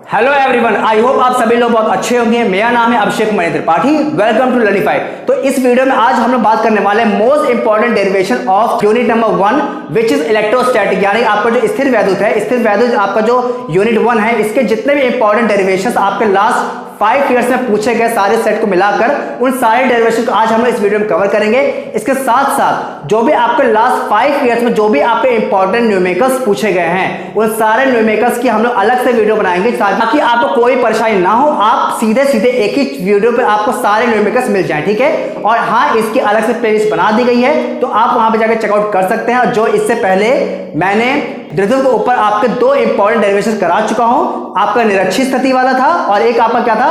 Hello everyone, I hope आप सभी लोग बहुत अच्छे होंगे। मेरा नाम है Abhishek Mani Tripathi. Welcome to Learnify. तो इस वीडियो में आज हम लोग बात करने वाले हैं most important derivation of unit number 1 which is electrostatic. यानी आपका जो स्थिर वैद्युत है, स्थिर वैद्युत आपका जो यूनिट 1 है, इसके जितने भी इंपॉर्टेंट डेरिवेशन आपके लास्ट 5 ईयर्स में पूछे गए सारे सेट को मिलाकर उन सारे डेरिवेशन को आज हम इस वीडियो में कवर करेंगे। इसके साथ साथ जो भी आपके लास्ट 5 ईयर्स में जो भी आपके इंपॉर्टेंट न्यूमेरिकल्स पूछे गए हैं उन सारे न्यूमेरिकल्स की हम लोग अलग से वीडियो बनाएंगे ताकि आपको कोई परेशानी ना हो। आप सीधे सीधे एक ही वीडियो पे आपको सारे न्यूमेरिकल्स मिल जाएं, ठीक है। और हाँ, इसकी अलग से प्लेलिस्ट बना दी गई है, तो आप वहां पे जाकर चेकआउट कर सकते हैं। और जो इससे पहले मैंने द्विध्रुव के ऊपर आपके 2 इंपॉर्टेंट डेरिवेशन करा चुका हूं। आपका निरक्षीय स्थिति वाला था और एक आपका क्या था,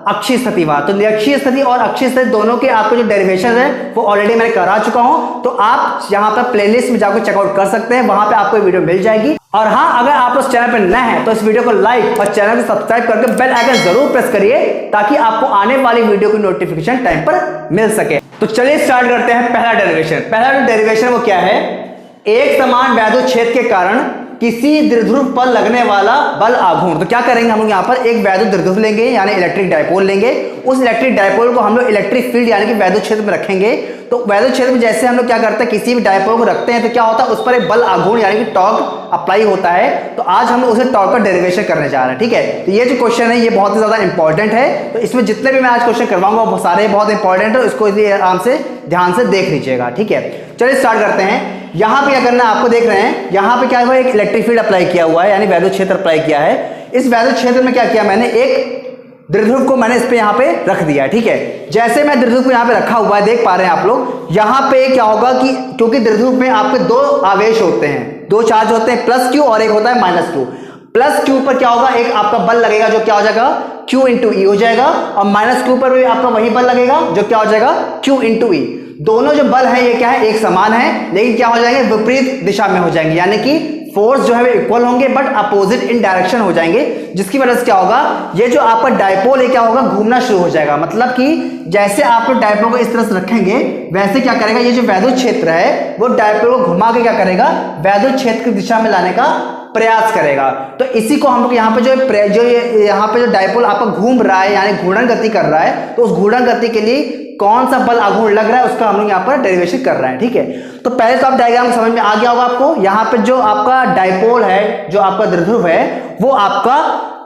अक्षीय स्थिति वाला। तो निरक्षीय स्थिति और अक्षीय स्थिति दोनों के आपको जो डेरिवेशन है वो ऑलरेडी मैंने करा चुका हूं। तो आप यहां पर प्लेलिस्ट में जाकर चेकआउट कर सकते हैं, वहां पे आपको वीडियो मिल जाएगी। और हाँ, अगर आप उस चैनल पर नए हैं तो इस वीडियो को लाइक और चैनल को सब्सक्राइब करके बेल आइकन जरूर प्रेस करिए ताकि आपको आने वाली वीडियो की नोटिफिकेशन टाइम पर मिल सके। तो चलिए स्टार्ट करते हैं पहला डेरिवेशन। पहला जो डेरिवेशन वो क्या है, एक समान वैद्युत क्षेत्र के कारण किसी द्विध्रुव पर लगने वाला बल आघूर्ण। तो क्या करेंगे हम लोग यहाँ पर एक वैद्युत द्विध्रुव लेंगे यानी इलेक्ट्रिक डायपोल लेंगे। उस इलेक्ट्रिक डायपोल को हम लोग इलेक्ट्रिक फील्ड यानी कि वैद्युत क्षेत्र में रखेंगे। तो वैद्युत क्षेत्र में जैसे हम लोग क्या करते हैं, किसी भी डायपोल को रखते हैं तो क्या होता है, उस पर एक बल आघूर्ण यानी कि टॉर्क अप्लाई होता है। तो आज हम लोग उसे टॉर्क का डेरिवेशन करने जा रहे हैं, ठीक है। तो ये जो क्वेश्चन है ये बहुत ही ज्यादा इंपॉर्टेंट है। तो इसमें जितने भी मैं आज क्वेश्चन करवाऊंगा वो सारे बहुत इंपॉर्टेंट है, इसको आराम से ध्यान से देख लीजिएगा, ठीक है। चलिए स्टार्ट करते हैं। यहां पे क्या करना है, आपको देख रहे हैं यहां पे क्या हुआ, एक इलेक्ट्रिक फील्ड अप्लाई किया हुआ है यानी वैद्युत क्षेत्र अप्लाई किया है। इस वैद्युत क्षेत्र में क्या किया मैंने, एक द्विध्रुव को मैंने इस पे यहाँ पे रख दिया, ठीक है। जैसे मैं द्विध्रुव को यहाँ पे रखा हुआ है, देख पा रहे हैं आप लोग। यहाँ पे क्या होगा कि क्योंकि द्विध्रुव में आपके 2 आवेश होते हैं, 2 चार्ज होते हैं, प्लस क्यू और एक होता है माइनस क्यू। प्लस क्यू पर क्या होगा, एक आपका बल लगेगा जो क्या हो जाएगा, क्यू इंटू ई हो जाएगा। और माइनस क्यू पर भी आपका वही बल लगेगा जो क्या हो जाएगा, क्यू इंटू ई। दोनों जो बल है ये क्या है, एक समान है, लेकिन क्या हो जाएंगे, विपरीत दिशा में हो जाएंगे। यानी कि फोर्स जो है वो इक्वल होंगे बट अपोजिट इन डायरेक्शन हो जाएंगे, जिसकी वजह से क्या होगा, ये जो आपका डायपोल है क्या होगा, घूमना शुरू हो जाएगा। मतलब कि जैसे आप डायपोल को इस तरह से रखेंगे वैसे क्या करेगा, ये जो वैद्युत क्षेत्र है वो डायपोल को घुमा के क्या करेगा, वैद्युत क्षेत्र की दिशा में लाने का प्रयास करेगा। तो इसी को हम लोग यहाँ पे जो यहाँ पे जो डायपोल आपका घूम रहा है यानी घूर्णन गति कर रहा है, तो उस घूर्णन गति के लिए कौन सा बल आघूर्ण लग रहा है उसका हम लोग यहाँ पर डेरिवेशन कर रहे हैं, ठीक है। तो पहले तो आप डायग्राम समझ में आ गया होगा आपको। यहाँ पे जो आपका डायपोल है, जो आपका द्विध्रुव है, वो आपका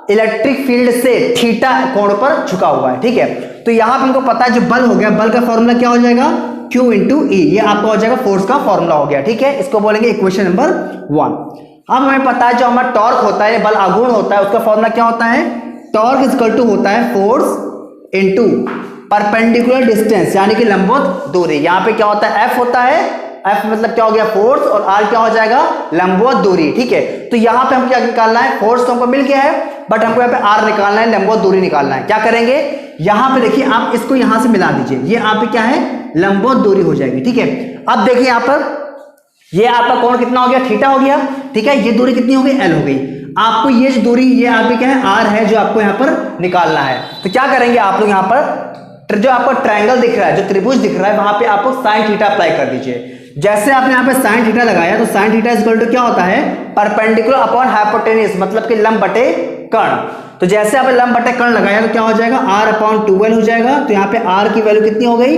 इलेक्ट्रिक फील्ड से थीटा कोण पर झुका हुआ है, ठीक है। तो यहाँ पे हमको पता है जो बल हो गया, बल का फॉर्मूला क्या हो जाएगा, Q इंटू ई। ये आपका हो जाएगा फोर्स का फॉर्मूला हो गया, ठीक है। इसको बोलेंगे इक्वेशन नंबर 1। अब हमें पता है जो हमारा टॉर्क होता है, बल आघूर्ण होता है, उसका फॉर्मूला क्या होता है, टॉर्क इज इक्वल टू होता है फोर्स इनटू परपेंडिकुलर डिस्टेंस यानी कि लंबवत दूरी। यहाँ पे क्या होता है, F होता है, F मतलब क्या हो गया, फोर्स, और R क्या हो जाएगा, लंबवत दूरी, ठीक है। तो यहाँ पे हम क्या निकालना है, फोर्स तो हमको मिल गया है बट हमको यहाँ पे R निकालना है, लंबवत दूरी निकालना है। क्या करेंगे, यहाँ पे देखिए आप इसको यहाँ से मिला दीजिए, ये आप क्या है, लंबवत दूरी हो जाएगी, ठीक है। अब देखिए यहाँ पर ये आपका कोण कितना हो गया, थीटा हो गया, ठीक है। ये दूरी कितनी हो गई, L हो गई। आपको ये जो दूरी ये आपकी क्या है, R है, जो आपको यहाँ पर निकालना है। तो क्या करेंगे आप लोग, यहाँ पर जो आपको ट्रायंगल दिख रहा है, जो त्रिभुज दिख रहा है, वहां पे आपको साइन थीटा अप्लाई कर दीजिए। जैसे आपने यहाँ पे साइन थीटा लगाया तो साइन थीटा इक्वल टू क्या होता है, परपेंडिकुलर अपॉन हाइपोटेन्यूज, मतलब कि लंब बटे कर्ण। तो जैसे आपने लंब बटे कर्ण लगाया तो क्या हो जाएगा, R अपॉन 2L हो जाएगा। तो यहाँ पे R की वैल्यू कितनी हो गई,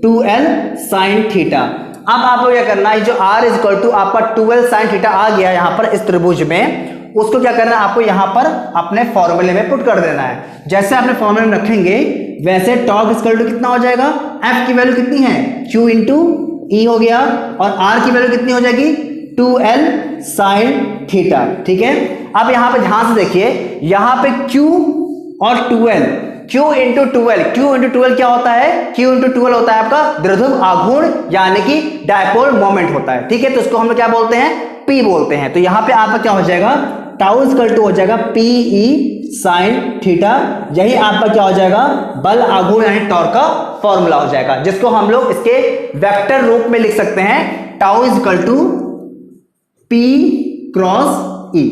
2L साइन थीटा। अब आपको क्या करना है, जो R इज इक्वल टू आपका 2L साइन थीटा आ गया यहाँ पर इस त्रिभुज में, उसको क्या करना है, आपको यहाँ पर अपने फॉर्मूले में पुट कर देना है। जैसे आपने फॉर्मूले में रखेंगे वैसे टॉर्क इज इक्वल टू कितना हो जाएगा, F की वैल्यू कितनी है, Q इंटू ई हो गया, और R की वैल्यू कितनी हो जाएगी, 2L साइन थीटा, ठीक है। अब यहाँ पे ध्यान से देखिए, यहाँ पे Q और 2L, Q इंटू 2L क्या होता है, Q इंटू 2L होता है आपका द्विध्रुव आघूर्ण यानी कि डायपोल मोमेंट होता है, ठीक है। तो उसको हम लोग क्या बोलते हैं, P बोलते हैं। तो यहाँ पे आपका क्या हो जाएगा, टाउ इक्वल टू हो जाएगा PE साइन थीटा। यही आपका क्या हो जाएगा, बल आघूर्ण यानी टॉर्क का फॉर्मूला हो जाएगा, जिसको हम लोग इसके वेक्टर रूप में लिख सकते हैं, tau is equal to P cross E।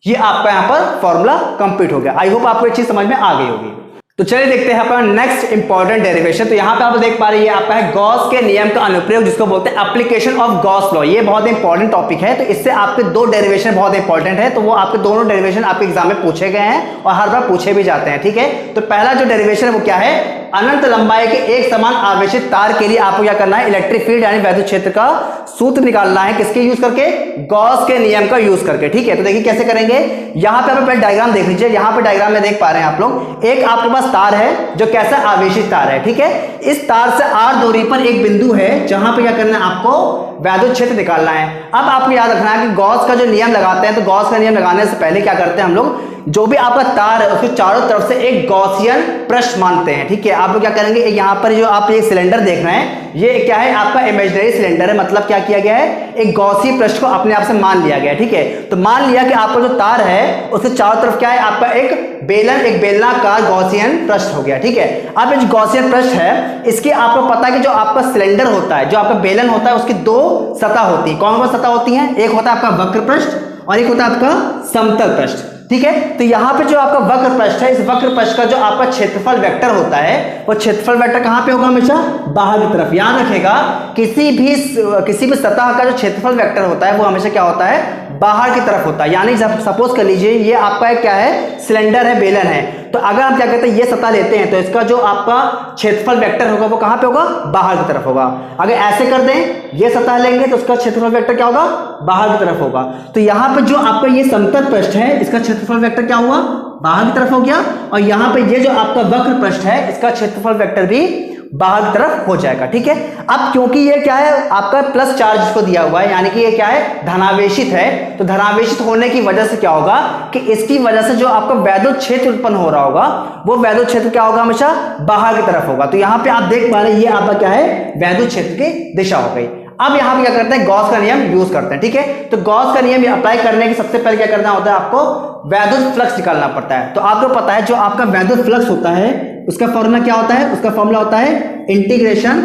ये आपका यहां पर फॉर्मूला कंप्लीट हो गया। आई होप आपको ये चीज समझ में आ गई होगी। तो चलिए देखते हैं अपना नेक्स्ट इंपॉर्टेंट डेरिवेशन। तो यहाँ पे आप देख पा रहे हैं आपका है गॉस के नियम का अनुप्रयोग, जिसको बोलते हैं एप्लीकेशन ऑफ गॉस लॉ। ये बहुत इंपॉर्टेंट टॉपिक है, तो इससे आपके दो डेरिवेशन बहुत इंपॉर्टेंट है, तो वो आपके दोनों डेरिवेशन आपके एग्जाम में पूछे गए हैं और हर बार पूछे भी जाते हैं। ठीक है, तो पहला जो डेरिवेशन है वो क्या है, अनंत लंबाई के एक समान आवेशित तार के लिए आपको क्या करना है, इलेक्ट्रिक फील्ड यानी वैद्युत क्षेत्र का सूत्र निकालना है। किसके यूज करके, गॉस के नियम का यूज करके। ठीक है, तो देखिए कैसे करेंगे। यहां पे आप पहले डायग्राम देख लीजिए। यहां पे डायग्राम में देख पा रहे हैं आप लोग, एक आपके पास तार है जो कैसा आवेशित तार है। ठीक है, इस तार से r दूरी पर एक बिंदु है जहां पे क्या करना है, आपको वैद्युत क्षेत्र निकालना है। अब आपको याद रखना है कि गॉस का जो नियम लगाते हैं, तो गॉस का नियम लगाने से पहले क्या करते हैं हम लोग, जो भी आपका तार है उसके चारों तरफ से एक गॉसियन पृष्ठ मानते हैं। ठीक है, आप लोग क्या करेंगे, यहाँ पर जो आप ये सिलेंडर देख रहे हैं, ये क्या है, आपका इमेजिनरी सिलेंडर है। मतलब क्या किया गया है, एक गॉसी पृष्ठ को अपने आप से मान लिया गया है। ठीक है, तो मान लिया कि आपका जो तार है उसके चारों तरफ क्या है, आपका एक बेलनाकार गॉसियन पृष्ठ हो गया। ठीक है, अब ये जो गॉसियन पृष्ठ है, इसके आपको पता है कि जो आपका सिलेंडर होता है, जो आपका बेलन होता है, उसकी दो सतह होती है। कौन कौन सतह होती है, एक होता है आपका वक्र पृष्ठ और एक होता है आपका समतल पृष्ठ। ठीक है, तो यहां पे जो आपका वक्र पृष्ठ है, इस वक्र पृष्ठ का जो आपका क्षेत्रफल वेक्टर होता है, वो क्षेत्रफल वेक्टर कहां पे होगा, हमेशा बाहर की तरफ। याद रखेगा, किसी भी सतह का जो क्षेत्रफल वेक्टर होता है वो हमेशा क्या होता है, बाहर की तरफ होता है। यानी जब सपोज कर लीजिए ये आपका क्या है, सिलेंडर है, बेलन है, तो अगर आप क्या कहते हैं, ये सतह लेते हैं, तो इसका जो आपका क्षेत्रफल वेक्टर होगा वो कहां पे होगा, बाहर की तरफ होगा। अगर ऐसे कर दें, ये सतह लेंगे तो उसका क्षेत्रफल वेक्टर क्या होगा, बाहर की तरफ होगा। तो यहां पे जो आपका ये समतल पृष्ठ है, इसका क्षेत्रफल वेक्टर क्या हुआ, बाहर की तरफ हो गया। और यहां पे ये जो आपका वक्र पृष्ठ है, इसका क्षेत्रफल वेक्टर भी बाहर की तरफ हो जाएगा। ठीक है, अब क्योंकि ये क्या है, आपका प्लस चार्ज इसको दिया हुआ है, यानी कि ये क्या है, धनावेशित है, तो धनावेशित होने की वजह से क्या होगा कि इसकी वजह से जो आपका वैद्युत क्षेत्र उत्पन्न हो रहा होगा, वो वैद्युत क्षेत्र क्या होगा, हमेशा बाहर की तरफ होगा। तो यहां पे आप देख पा रहे हैं, ये आपका क्या है, वैद्युत क्षेत्र की दिशा हो गई। अब यहां पे क्या करते हैं, गॉस का नियम यूज करते हैं। ठीक है, तो गॉस का नियम अप्लाई करने के सबसे पहले क्या करना होता है, आपको वैद्युत फ्लक्स निकालना पड़ता है। तो आपको पता है, जो आपका वैद्युत फ्लक्स होता है उसका फॉर्मूला क्या होता है, उसका फॉर्मूला होता है इंटीग्रेशन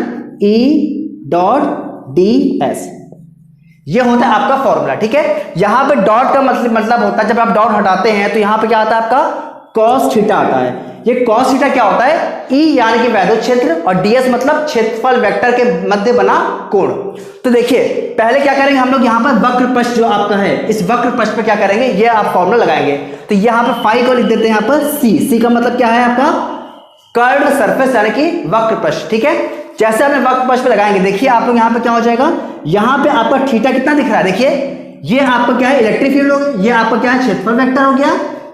E डॉट ds। ये होता है आपका फॉर्मूला। ठीक है, यहां पे डॉट का मतलब होता है, जब आप डॉट हटाते हैं तो यहां पे क्या आता है, आपका cos थीटा आता है। ये cos थीटा क्या होता है, E यानी कि वैद्युत क्षेत्र, और ds मतलब क्षेत्रफल वेक्टर के मध्य बना कोण। तो देखिए पहले क्या करेंगे हम लोग, यहां पर वक्र पृष्ठ जो आपका है, इस वक्र पृष्ठ पे क्या करेंगे, ये आप फॉर्मूला लगाएंगे। तो यहां पर फाई को लिख देते हैं यहां पर c का मतलब क्या है, आपका कर्व सरफेस यानी कि वक्र पृष्ठ। ठीक है, जैसे आपने वक्र पृष्ठ पे लगाएंगे, देखिए आप लोग यहां पे क्या हो जाएगा, यहां पे आपका थीटा कितना दिख रहा है, देखिए ये आपका क्या है, इलेक्ट्रिक फील्ड हो गया, ये आपका क्या है, क्षेत्रफल वेक्टर हो गया,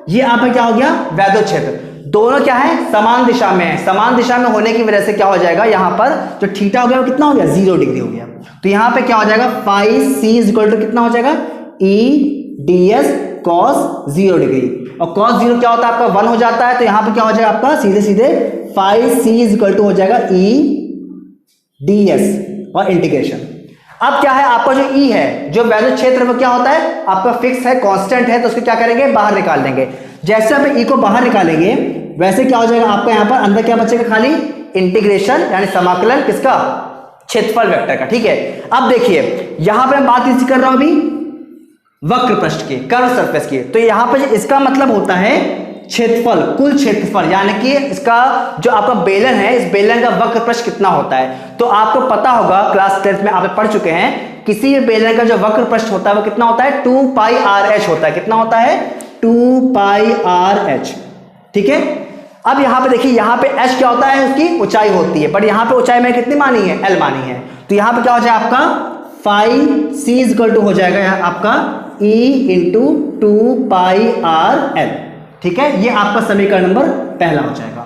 ये आपका क्या हो गया, वैद्युत क्षेत्र। दोनों क्या है, समान दिशा में है। समान दिशा में होने की वजह से क्या हो जाएगा, यहां पर जो थीटा हो गया वो कितना हो गया, 0 डिग्री हो गया। तो यहां पे क्या हो जाएगा, phi C is equal to कितना हो जाएगा, E ds cos 0 डिग्री, और cos 0 क्या होता है, आपका 1 हो जाता है। तो यहां पे क्या हो जाएगा, आपका सीधे सीधे phi C is equal to हो जाएगा E ds और इंटीग्रेशन। अब क्या है, आपका जो E है, जो वैद्युत क्षेत्र वो क्या होता है, आपका फिक्स है, कांस्टेंट है, तो उसको क्या करेंगे, बाहर निकाल देंगे। जैसे आप E को बाहर निकालेंगे, वैसे क्या हो जाएगा, आपका यहां पर अंदर क्या बचेगा, खाली इंटीग्रेशन यानी समाकलन किसका, क्षेत्रफल वेक्टर का। ठीक है, अब देखिए यहां पर मैं बात इसी कर रहा हूं अभी वक्र पृष्ठ की, कर्व सरफेस की। तो यहां पर इसका मतलब होता है क्षेत्रफल, कुल क्षेत्रफल, यानी कि इसका जो आपका बेलन है, इस बेलन का वक्र पृष्ठ कितना होता है। तो आपको पता होगा, क्लास 10th में आप पढ़ चुके हैं, किसी भी बेलन का जो वक्र पृष्ठ होता है वो कितना होता है, 2 पाई RH होता है। कितना होता है, 2 पाई RH। ठीक है, अब यहां पे देखिए, यहां पे h क्या होता है, उसकी ऊंचाई होती है, पर यहां पे ऊंचाई में कितनी मानी है, L मानी है। तो यहां पे क्या हो जाएगा, आपका phi C is equal to हो जाएगा आपका E इंटू 2 पाई RL। ठीक है, ये आपका समीकरण नंबर पहला हो जाएगा।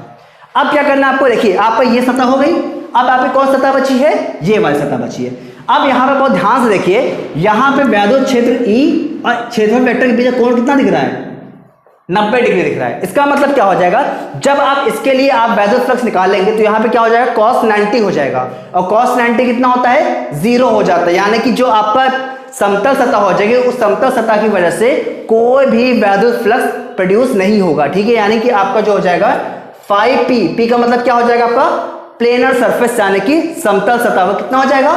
अब क्या करना है आपको, देखिए आपका ये सतह हो गई, अब आपकी कौन सतह बची है, ये वाली सतह बची है। अब यहां पे बहुत ध्यान से देखिए, यहां पे वैद्युत क्षेत्र E और क्षेत्रफल वेक्टर के बीच कोण कितना दिख रहा है, 90 डिग्री दिख रहा है। इसका मतलब क्या हो जाएगा, जब आप इसके लिए आप वैद्युत फ्लक्स निकाल लेंगे तो यहां पे क्या हो जाएगा, cos 90 हो जाएगा, और cos 90 कितना होता है, 0 हो जाता है। यानी कि जो आपका समतल सतह हो जाएगी, उस समतल सतह की वजह से कोई भी वैद्युत फ्लक्स प्रोड्यूस नहीं होगा। ठीक है, यानी कि आपका जो हो जाएगा फाई पी का मतलब क्या हो जाएगा, आपका प्लेनर सरफेस यानी कि समतल सतह, वो कितना हो जाएगा,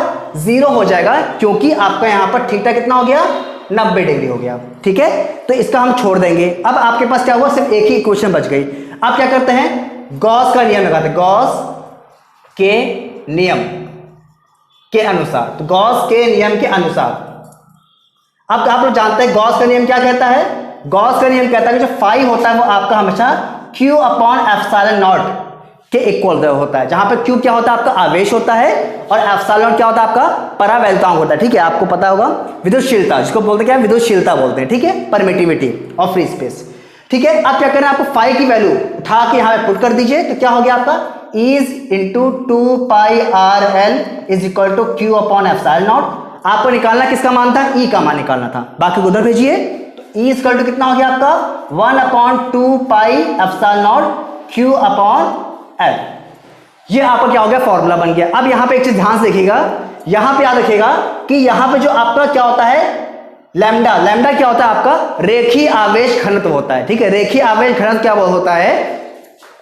0 हो जाएगा, क्योंकि आपका यहां पर थीटा कितना हो गया, 90 डिग्री हो गया। ठीक है, तो इसका हम छोड़ देंगे। अब आपके पास क्या हुआ, सिर्फ एक ही इक्वेशन बच गई। अब क्या करते हैं, गॉस का नियम लगाते हैं, गॉस के नियम के अनुसार। तो गॉस के नियम के अनुसार, अब आप लोग जानते हैं गॉस का नियम क्या कहता है। गॉस का नियम कहता है कि जो फाई होता है वो आपका हमेशा Q अपॉन एप्सिलॉन नॉट के इक्वल होता है, जहां पे Q क्या होता है आपका आवेश होता है और एप्सिलॉन क्या होता है आपका परावैल्युतांक होता है। ठीक है, आपको पता होगा विद्युतशीलता, जिसको बोलते हैं क्या, विद्युतशीलता बोलते हैं। ठीक है, परमिटिविटी ऑफ फ्री स्पेस। ठीक है, अब क्या करना है आपको, फाई की वैल्यू उठा के यहां पे पुट कर दीजिए, तो क्या हो गया आपका is into 2 pi r L is equal to Q upon epsilon naught. आपको निकालना किसका मान था, E का मान निकालना था, बाकी को उधर भेजिए। तो E इज इक्वल टू कितना हो गया आपका 1 upon 2 pi epsilon not Q upon L. ये आपका क्या हो गया, फॉर्मूला बन गया। अब यहां पे एक चीज ध्यान से देखिएगा, यहां पे याद रखिएगा कि यहां पे जो आपका क्या होता है लैम्डा, लैम्डा क्या होता है आपका रेखीय आवेश घनत्व होता है। ठीक है, रेखीय आवेश घनत्व क्या होता है,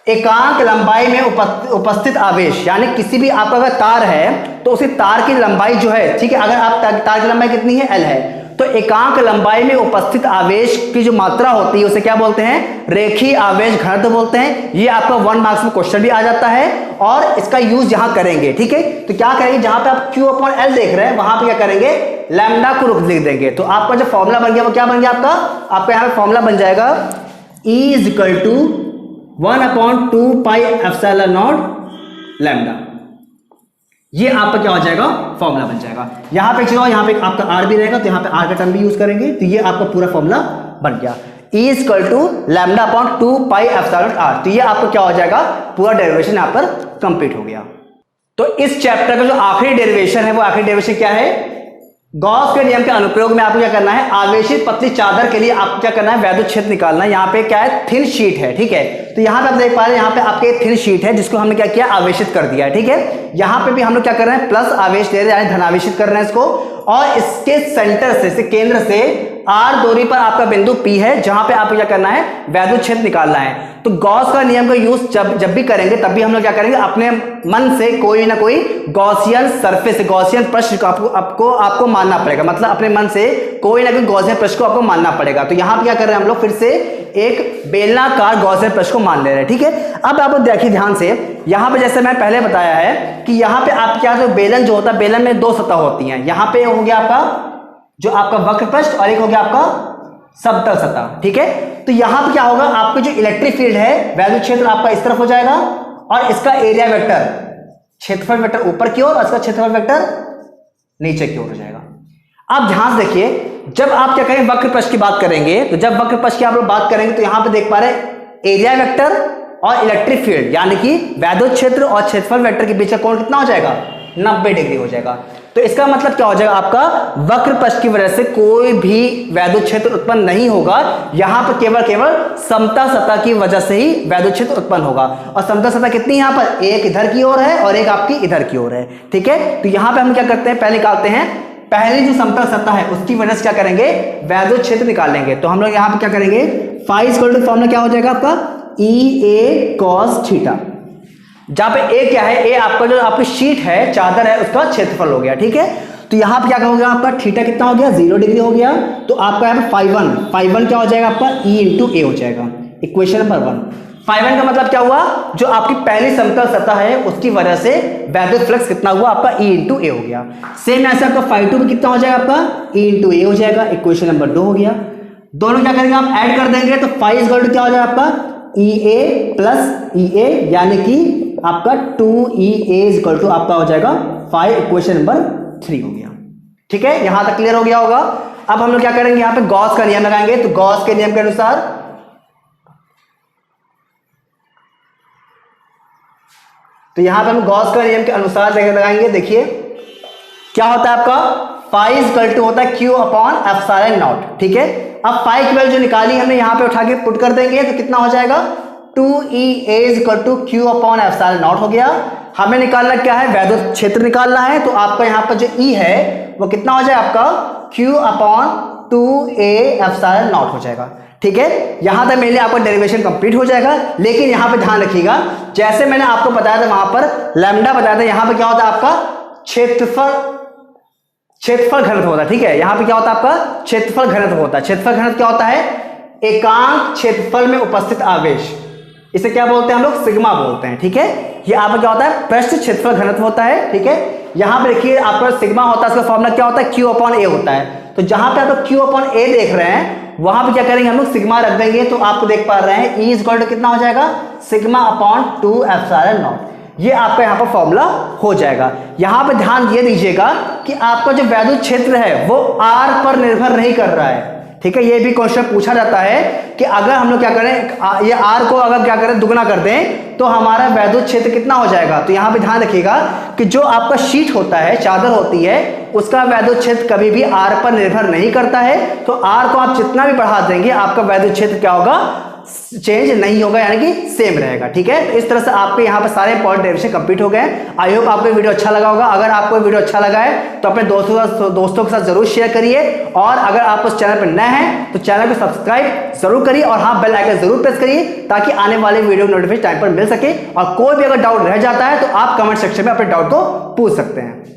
एकांक लंबाई में उपस्थित आवेश, यानी किसी भी आपका अगर तार है तो उसी तार की लंबाई जो है, ठीक है, अगर आप तार की लंबाई कितनी है, L है, तो एकांक लंबाई में उपस्थित आवेश की जो मात्रा होती है उसे क्या बोलते हैं, रेखीय आवेश घनत्व बोलते हैं। ये आपका 1 मार्क्स में क्वेश्चन भी आ जाता है और इसका यूज यहां करेंगे। ठीक है, तो क्या करेंगे, जहां पे आप Q अपॉन L देख रहे हैं वहां पे क्या करेंगे, लैम्डा को लिख देंगे। तो आपका जो फॉर्मूला बन गया वो क्या बन गया आपका यहां पे फॉर्मूला बन जाएगा E is equal to 1 upon 2 pi epsilon naught lambda. ये आपका क्या हो जाएगा, फॉर्मूला बन जाएगा। यहां पे चलो, यहां पे आपका आर भी रहेगा तो यहां पे आर का टर्म भी यूज करेंगे, तो ये आपका पूरा फॉर्मूला बन गया E is equal to lambda upon 2 pi epsilon naught r. तो ये आपको क्या हो जाएगा, पूरा डेरिवेशन यहां पर कंप्लीट हो गया। तो इस चैप्टर का जो आखिरी डेरिवेशन है वो आखिरी डेरिवेशन क्या है, गॉस के नियम के अनुप्रयोग में आपको क्या करना है, आवेशित पतली चादर के लिए आपको क्या करना है, वैद्युत क्षेत्र निकालना है। यहाँ पे क्या है, थिन शीट है। ठीक है, तो यहाँ पे आप देख पा रहे हैं, यहाँ पे आपके थिन शीट है जिसको हमने क्या किया, आवेशित कर दिया है। ठीक है, यहाँ पे भी हम लोग क्या कर रहे हैं, प्लस आवेश दे रहे हैं, यानी धनावेशित कर रहे हैं इसको, और इसके सेंटर से केंद्र से R दूरी पर आपका बिंदु P है, जहां पे आपको क्या करना है, वैद्युत क्षेत्र निकालना है। तो गॉस का नियम का यूज जब भी करेंगे तब भी हम लोग क्या करेंगे, अपने मन से कोई ना कोई गॉसियन सरफेस, गॉसियन पृष्ठ आपको मानना पड़ेगा। मतलब अपने मन से कोई ना कोई गॉसियन पृष्ठ को आपको मानना पड़ेगा। तो यहां पे क्या कर रहे हैं हम लोग, फिर से एक बेलनाकार गॉसियन पृष्ठ को मान ले रहे हैं। ठीक है, अब आप देखिए ध्यान से, यहां पे जैसे मैं पहले बताया है कि यहां पे आप क्या, जो बेलन जो होता है, बेलन में 2 सतह होती हैं। यहां पे हो गया आपका जो आपका वक्र पृष्ठ और एक हो गया आपका समतल सतह। ठीक है, तो यहां पे क्या होगा, आपका जो इलेक्ट्रिक फील्ड है, वैद्युत क्षेत्र आपका इस तरफ हो जाएगा और इसका एरिया वेक्टर, क्षेत्रफल वेक्टर ऊपर की ओर और इसका क्षेत्रफल वेक्टर नीचे की ओर हो जाएगा। अब ध्यान से देखिए, जब आप क्या करेंगे, वक्र पृष्ठ की बात करेंगे, तो जब वक्र पृष्ठ की आप लोग बात करेंगे तो यहां पे देख पा रहे हैं एरिया वेक्टर और इलेक्ट्रिक फील्ड, यानी कि वैद्युत क्षेत्र और क्षेत्रफल वेक्टर के बीच का कोण कितना हो जाएगा, 90 डिग्री हो जाएगा। तो इसका मतलब क्या हो जाएगा, आपका वक्र पृष्ठ की वजह से कोई भी वैद्युत क्षेत्र उत्पन्न नहीं होगा। यहां पर केवल समतल सतह की वजह से ही वैद्युत क्षेत्र उत्पन्न होगा। और समतल सतह कितनी यहां पर, एक इधर की ओर है और एक आपकी इधर की ओर है। ठीक है, तो यहां पे हम क्या करते हैं, पहले निकालते हैं, पहली जो समतल सतह है उसकी वजह से क्या करेंगे, वैद्युत क्षेत्र निकाल लेंगे। तो हम लोग यहां पे क्या करेंगे, फाई इक्वल टू फॉर्मूला क्या हो जाएगा आपका, EA cos थीटा। जहां पे ए क्या है, ए आपका जो आपकी शीट है, चादर है, उसका क्षेत्रफल हो गया। ठीक है, तो यहां पे क्या हो गया आपका, थीटा कितना हो गया, 0 डिग्री हो गया। तो आपका यहाँ पे φ1 क्या हो जाएगा आपका, E इंटू ए हो जाएगा। इक्वेशन नंबर 1, φ1 का मतलब क्या हुआ, जो आपकी पहली समतल सतह है उसकी वजह से वैद्युत फ्लक्स कितना हुआ आपका, E इंटू ए हो गया। सेम ऐसे आपका φ2 भी कितना हो जाएगा आपका, E इंटू ए हो जाएगा। इक्वेशन नंबर 2 हो गया। दोनों क्या करेंगे आप, ऐड कर देंगे, तो φ इक्वल टू क्या हो जाएगा आपका, EA प्लस EA, यानी कि आपका 2EA इक्वल टू आपका हो जाएगा 5। इक्वेशन नंबर 3 हो गया। ठीक है, यहां तक क्लियर हो गया होगा। अब हम लोग क्या करेंगे, यहां पे गॉस का नियम लगाएंगे। तो गॉस के नियम के अनुसार तो यहां पे हम गॉस का नियम के अनुसार लगाएंगे। देखिए क्या होता है आपका, फाई इक्वल टू होता है Q अपॉन एप्सिलॉन नॉट। ठीक है, अब फाई की वैल्यू जो निकाली हमने यहां पे उठा के पुट कर देंगे, तो कितना हो जाएगा, 2EA equal to Q upon epsilon naught हो गया। हमें निकालना क्या है, वैद्युत क्षेत्र निकालना है। तो आपका यहाँ पर जो E है वो कितना हो जाए आपका, Q upon 2A epsilon naught हो जाएगा। ठीक है, यहां तक मेरे लिए आपका डेरिवेशन कंप्लीट हो जाएगा। लेकिन यहां पे ध्यान रखिएगा, जैसे मैंने आपको बताया था वहां पर लैम्डा बताया था, यहां पे क्या होता है आपका क्षेत्रफल घनत्व होता है। ठीक है, यहां पे क्या होता है आपका क्षेत्रफल घनत्व होता है। क्षेत्रफल घनत्व क्या होता है, एकांक क्षेत्रफल में उपस्थित आवेश। इसे क्या बोलते हैं हम लोग, सिग्मा बोलते हैं। ठीक है, ये आपका क्या होता है, पृष्ठ क्षेत्रफल घनत्व होता है। ठीक है, यहां पे देखिए आपका सिग्मा होता है, इसका फॉर्मूला क्या होता है, Q/A होता है। तो जहां पे आप लोग Q/A देख रहे हैं वहां पे क्या करेंगे हम लोग, सिग्मा रख देंगे। तो आपको देख पा रहे हैं E = कितना हो जाएगा, σ/2ε0। ये आपका यहाँ पर फॉर्मूला हो जाएगा। यहां पे ध्यान ये दीजिएगा कि आपका जो वैद्युत क्षेत्र है वो R पर निर्भर नहीं कर रहा है। ठीक है, ये भी क्वेश्चन पूछा जाता है कि अगर हम लोग क्या करें, ये R को अगर क्या करें, दुगना कर दें तो हमारा वैद्युत क्षेत्र कितना हो जाएगा। तो यहां पे ध्यान रखिएगा कि जो आपका शीट होता है, चादर होती है, उसका वैद्युत क्षेत्र कभी भी R पर निर्भर नहीं करता है। तो R को आप जितना भी बढ़ा देंगे आपका वैद्युत क्षेत्र क्या होगा, चेंज नहीं होगा, यानी कि सेम रहेगा। ठीक है, तो इस तरह से आपके यहाँ पर सारे इंपॉर्टेंट डेरिवेशन कंप्लीट हो गए। आई होप आपको वीडियो अच्छा लगा होगा। अगर आपको वीडियो अच्छा लगा है तो अपने दोस्तों के साथ जरूर शेयर करिए, और अगर आप उस चैनल पर नए हैं तो चैनल को सब्सक्राइब जरूर करिए और हाँ, बेल आइकन जरूर प्रेस करिए ताकि आने वाले वीडियो नोटिफिकेशन टाइम पर मिल सके। और कोई भी अगर डाउट रह जाता है तो आप कमेंट सेक्शन में अपने डाउट को पूछ सकते हैं।